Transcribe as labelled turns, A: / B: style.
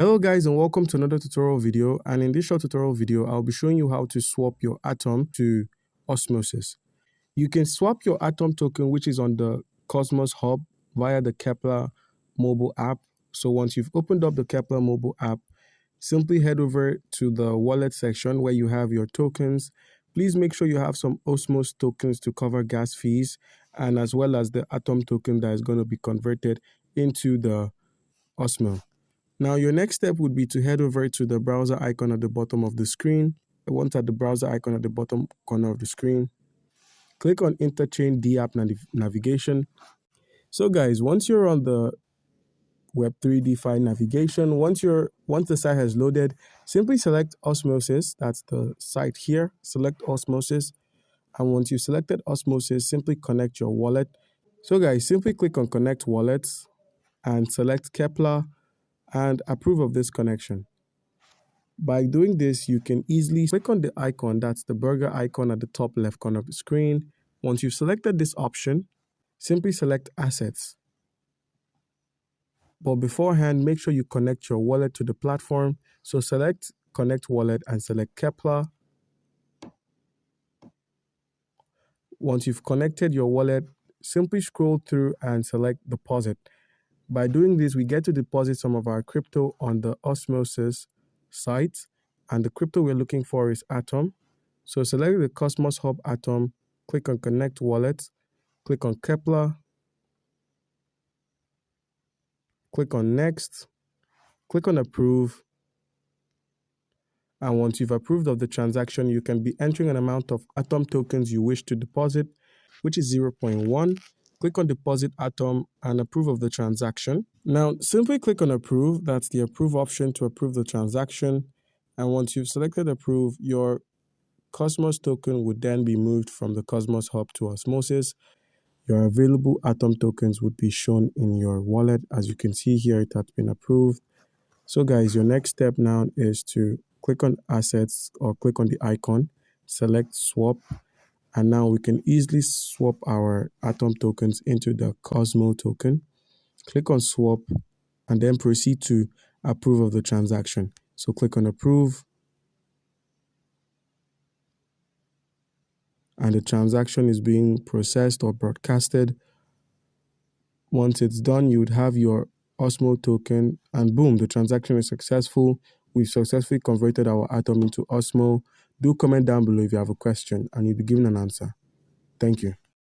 A: Hello guys, and welcome to another tutorial video. And in this short tutorial video, I'll be showing you how to swap your atom to Osmosis. You can swap your atom token, which is on the Cosmos Hub, via the Keplr mobile app. So once you've opened up the Keplr mobile app, simply head over to the wallet section where you have your tokens. Please make sure you have some Osmos tokens to cover gas fees, and as well as the atom token that is going to be converted into the Osmo. Now, your next step would be to head over to the browser icon at the bottom of the screen. Once at the browser icon at the bottom corner of the screen, click on Interchain DApp navigation. So guys, once you're on the Web3 DeFi navigation, once the site has loaded, simply select Osmosis. That's the site here. Select Osmosis. And once you've selected Osmosis, simply connect your wallet. So guys, simply click on Connect Wallets and select Keplr and approve of this connection. By doing this, you can easily click on the icon, that's the burger icon at the top left corner of the screen. Once you've selected this option, simply select Assets. But beforehand, make sure you connect your wallet to the platform. So select Connect Wallet and select Keplr. Once you've connected your wallet, simply scroll through and select Deposit. By doing this, we get to deposit some of our crypto on the Osmosis site, and the crypto we're looking for is Atom. So select the Cosmos Hub Atom, click on Connect Wallet, click on Keplr, click on Next, click on Approve, and once you've approved of the transaction, you can be entering an amount of Atom tokens you wish to deposit, which is 0.1. Click on Deposit Atom and approve of the transaction. Now, simply click on Approve. That's the Approve option to approve the transaction. And once you've selected Approve, your Cosmos token would then be moved from the Cosmos Hub to Osmosis. Your available Atom tokens would be shown in your wallet. As you can see here, it has been approved. So guys, your next step now is to click on Assets or click on the icon, select Swap. And now we can easily swap our Atom tokens into the Cosmo token. Click on Swap and then proceed to approve of the transaction. So click on Approve. And the transaction is being processed or broadcasted. Once it's done, you would have your Osmo token and boom, the transaction is successful. We've successfully converted our Atom into Osmo. Do comment down below if you have a question and you'll be given an answer. Thank you.